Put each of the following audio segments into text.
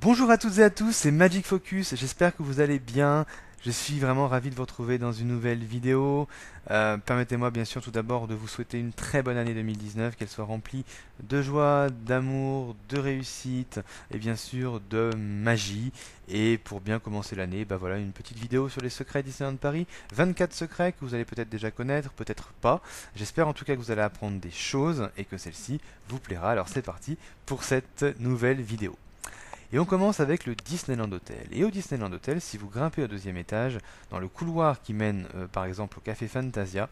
Bonjour à toutes et à tous, c'est Magic Focus, j'espère que vous allez bien. Je suis vraiment ravi de vous retrouver dans une nouvelle vidéo. Permettez-moi bien sûr tout d'abord de vous souhaiter une très bonne année 2019, qu'elle soit remplie de joie, d'amour, de réussite et bien sûr de magie. Et pour bien commencer l'année, bah voilà une petite vidéo sur les secrets Disneyland Paris. 24 secrets que vous allez peut-être déjà connaître, peut-être pas. J'espère en tout cas que vous allez apprendre des choses et que celle-ci vous plaira. Alors c'est parti pour cette nouvelle vidéo. Et on commence avec le Disneyland Hotel. Et au Disneyland Hotel, si vous grimpez au deuxième étage, dans le couloir qui mène par exemple au Café Fantasia,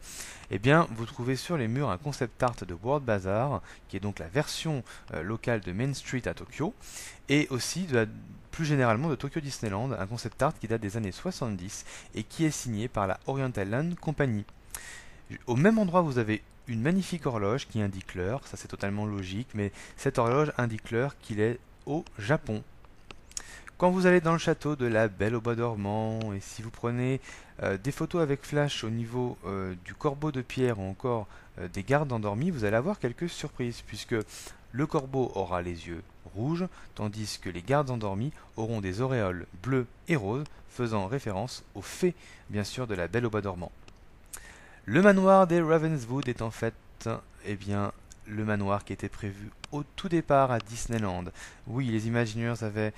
eh bien vous trouvez sur les murs un concept art de World Bazaar, qui est donc la version locale de Main Street à Tokyo, et aussi plus généralement de Tokyo Disneyland, un concept art qui date des années 70 et qui est signé par la Oriental Land Company. Au même endroit, vous avez une magnifique horloge qui indique l'heure, ça c'est totalement logique, mais cette horloge indique l'heure qu'il est au Japon. Quand vous allez dans le château de la Belle au Bois dormant, et si vous prenez des photos avec flash au niveau du corbeau de pierre ou encore des gardes endormis, vous allez avoir quelques surprises, puisque le corbeau aura les yeux rouges, tandis que les gardes endormis auront des auréoles bleues et roses, faisant référence aux fées, bien sûr, de la Belle au Bois dormant. Le manoir des Ravenswood est en fait, eh bien, le manoir qui était prévu au tout départ à Disneyland. Oui, les Imagineers avaient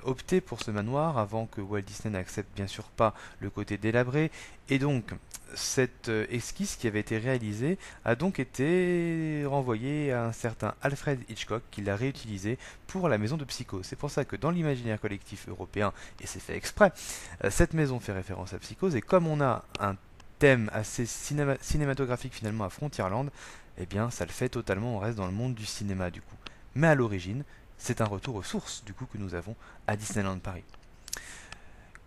opté pour ce manoir avant que Walt Disney n'accepte bien sûr pas le côté délabré, et donc cette esquisse qui avait été réalisée a donc été renvoyée à un certain Alfred Hitchcock qui l'a réutilisée pour la maison de Psycho. C'est pour ça que dans l'imaginaire collectif européen, et c'est fait exprès, cette maison fait référence à Psychose, et comme on a un thème assez cinématographique finalement à Frontierland, eh bien ça le fait totalement, on reste dans le monde du cinéma du coup. Mais à l'origine, c'est un retour aux sources du coup que nous avons à Disneyland Paris.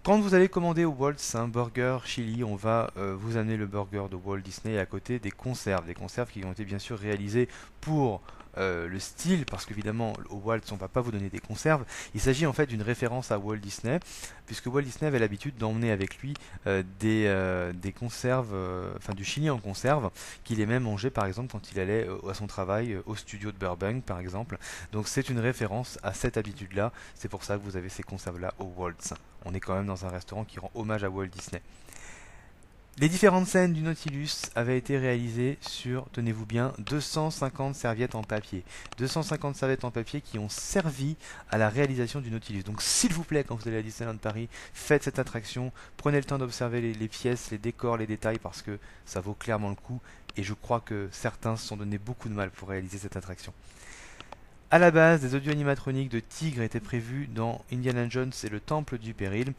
Quand vous allez commander au Waltz un burger chili, on va vous amener le burger de Walt Disney et à côté des conserves qui ont été bien sûr réalisées pour le style, parce qu'évidemment au Waltz on ne va pas vous donner des conserves. Il s'agit en fait d'une référence à Walt Disney, puisque Walt Disney avait l'habitude d'emmener avec lui des conserves, enfin du chili en conserve, qu'il aimait manger par exemple quand il allait à son travail au studio de Burbank par exemple. Donc c'est une référence à cette habitude-là, c'est pour ça que vous avez ces conserves-là au Waltz. On est quand même dans un restaurant qui rend hommage à Walt Disney. Les différentes scènes du Nautilus avaient été réalisées sur, tenez-vous bien, 250 serviettes en papier. 250 serviettes en papier qui ont servi à la réalisation du Nautilus. Donc s'il vous plaît, quand vous allez à Disneyland Paris, faites cette attraction, prenez le temps d'observer les pièces, les décors, les détails, parce que ça vaut clairement le coup. Et je crois que certains se sont donné beaucoup de mal pour réaliser cette attraction. À la base, des audio-animatroniques de tigres étaient prévus dans Indiana Jones et le Temple du Péril.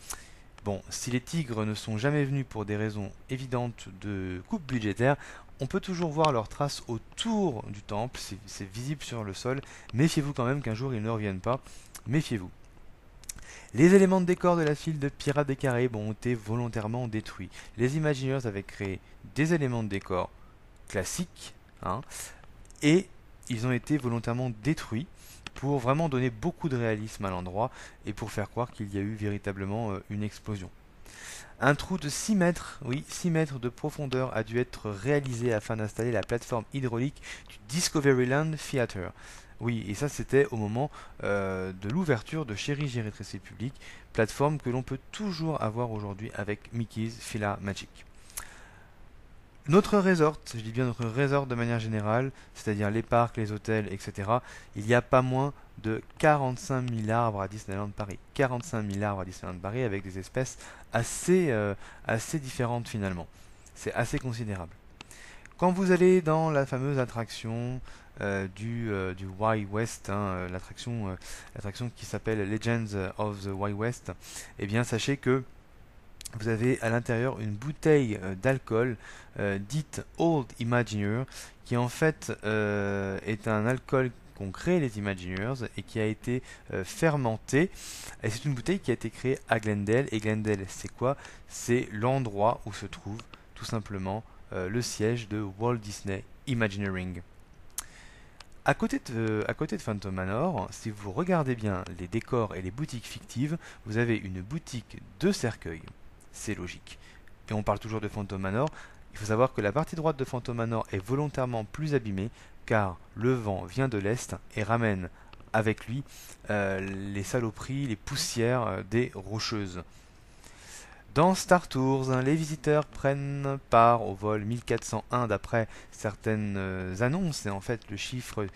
Bon, si les tigres ne sont jamais venus pour des raisons évidentes de coupe budgétaire, on peut toujours voir leurs traces autour du temple, c'est visible sur le sol. Méfiez-vous quand même qu'un jour ils ne reviennent pas, méfiez-vous. Les éléments de décor de la file de Pirates des Caraïbes ont été volontairement détruits. Les Imagineers avaient créé des éléments de décor classiques, hein, et ils ont été volontairement détruits pour vraiment donner beaucoup de réalisme à l'endroit et pour faire croire qu'il y a eu véritablement une explosion. Un trou de 6 mètres, oui, 6 mètres de profondeur a dû être réalisé afin d'installer la plateforme hydraulique du Discoveryland Theater. Oui, et ça c'était au moment de l'ouverture de Chérie j'ai rétréci le public, plateforme que l'on peut toujours avoir aujourd'hui avec Mickey's PhilaMagic. Notre resort, je dis bien notre resort de manière générale, c'est-à-dire les parcs, les hôtels, etc., il y a pas moins de 45 000 arbres à Disneyland Paris. 45 000 arbres à Disneyland Paris avec des espèces assez différentes finalement. C'est assez considérable. Quand vous allez dans la fameuse attraction du Wild West, hein, l'attraction qui s'appelle Legends of the Wild West, eh bien sachez que vous avez à l'intérieur une bouteille d'alcool dite Old Imagineer, qui en fait est un alcool qu'ont créé les Imagineers et qui a été fermenté. Et c'est une bouteille qui a été créée à Glendale. Et Glendale, c'est quoi? C'est l'endroit où se trouve tout simplement le siège de Walt Disney Imagineering. À côté de Phantom Manor, si vous regardez bien les décors et les boutiques fictives, vous avez une boutique de cercueils. C'est logique. Et on parle toujours de Phantom Manor. Il faut savoir que la partie droite de Phantom Manor est volontairement plus abîmée car le vent vient de l'est et ramène avec lui les saloperies, les poussières des Rocheuses. Dans Star Tours, les visiteurs prennent part au vol 1401 d'après certaines annonces, et en fait le chiffre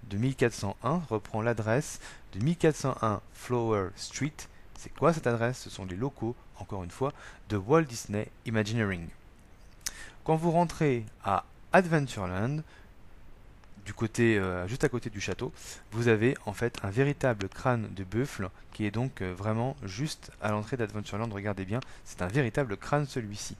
de 1401 reprend l'adresse de 1401 Flower Street. C'est quoi cette adresse? Ce sont les locaux, encore une fois, de Walt Disney Imagineering. Quand vous rentrez à Adventureland, du côté, juste à côté du château, vous avez en fait un véritable crâne de buffle qui est donc vraiment juste à l'entrée d'Adventureland. Regardez bien, c'est un véritable crâne celui-ci.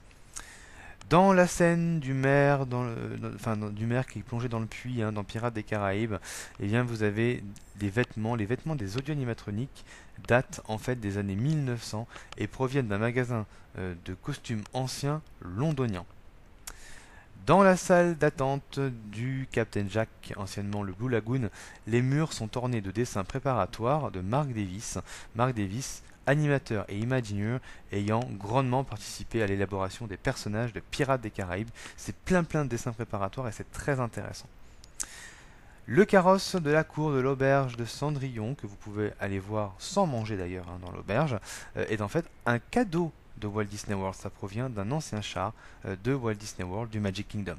Dans la scène du maire, du maire qui est plongé dans le puits, dans Pirates des Caraïbes, eh bien vous avez les vêtements des audio-animatroniques datent en fait des années 1900 et proviennent d'un magasin de costumes anciens londonien. Dans la salle d'attente du Captain Jack, anciennement le Blue Lagoon, les murs sont ornés de dessins préparatoires de Mark Davis. Mark Davis, animateur et imagineur ayant grandement participé à l'élaboration des personnages de Pirates des Caraïbes. C'est plein de dessins préparatoires et c'est très intéressant. Le carrosse de la cour de l'auberge de Cendrillon, que vous pouvez aller voir sans manger d'ailleurs dans l'auberge, est en fait un cadeau de Walt Disney World. Ça provient d'un ancien char de Walt Disney World du Magic Kingdom.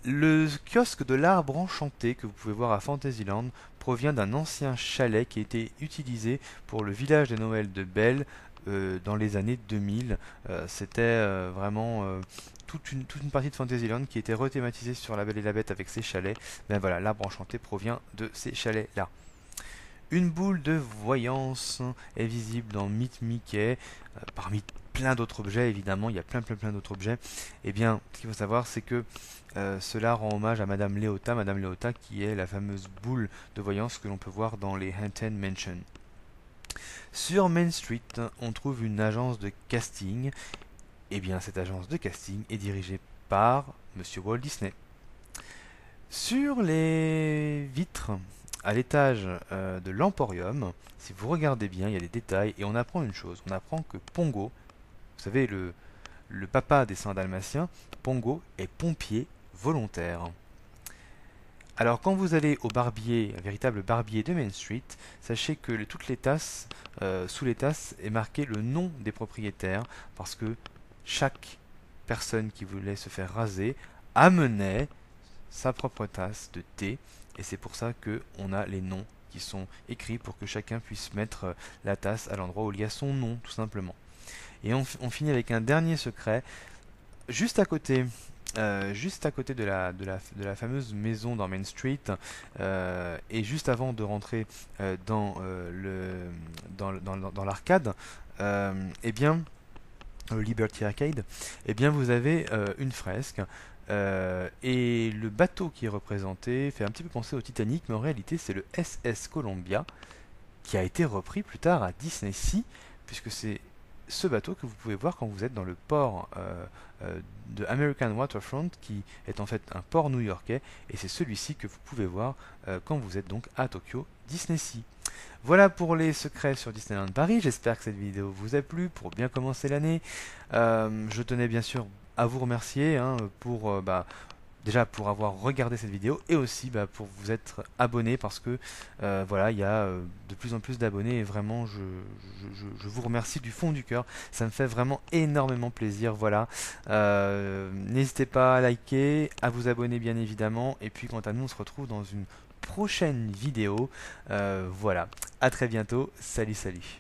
Le kiosque de l'arbre enchanté que vous pouvez voir à Fantasyland provient d'un ancien chalet qui a été utilisé pour le village de Noël de Belle dans les années 2000. C'était vraiment toute une partie de Fantasyland qui était rethématisée sur La Belle et la Bête avec ses chalets. Ben voilà, l'arbre enchanté provient de ces chalets-là. Une boule de voyance est visible dans Meet Mickey, parmi plein d'autres objets, évidemment, il y a plein d'autres objets. Eh bien, ce qu'il faut savoir, c'est que cela rend hommage à Madame Léota qui est la fameuse boule de voyance que l'on peut voir dans les Haunted Mansion. Sur Main Street, on trouve une agence de casting. Eh bien, cette agence de casting est dirigée par Monsieur Walt Disney. Sur les vitres, à l'étage de l'Emporium, si vous regardez bien, il y a des détails et on apprend une chose. On apprend que Pongo, vous savez, le papa des saints dalmatiens, Pongo est pompier volontaire. Alors quand vous allez au barbier, un véritable barbier de Main Street, sachez que toutes les tasses, sous les tasses est marqué le nom des propriétaires parce que chaque personne qui voulait se faire raser amenait sa propre tasse de thé et c'est pour ça qu'on a les noms qui sont écrits pour que chacun puisse mettre la tasse à l'endroit où il y a son nom tout simplement. Et on finit avec un dernier secret juste à côté de la fameuse maison dans Main Street et juste avant de rentrer dans l'arcade, eh bien Liberty Arcade, eh bien vous avez une fresque et le bateau qui est représenté fait un petit peu penser au Titanic, mais en réalité c'est le SS Columbia qui a été repris plus tard à Disney Sea, puisque c'est ce bateau que vous pouvez voir quand vous êtes dans le port de American Waterfront, qui est en fait un port new-yorkais, et c'est celui-ci que vous pouvez voir quand vous êtes donc à Tokyo Disney Sea. Voilà pour les secrets sur Disneyland Paris, j'espère que cette vidéo vous a plu pour bien commencer l'année. Je tenais bien sûr à vous remercier pour déjà pour avoir regardé cette vidéo et aussi pour vous être abonné parce que voilà, il y a de plus en plus d'abonnés et vraiment je vous remercie du fond du cœur, ça me fait vraiment énormément plaisir. Voilà, n'hésitez pas à liker, à vous abonner bien évidemment, et puis quant à nous on se retrouve dans une prochaine vidéo. Voilà, à très bientôt, salut.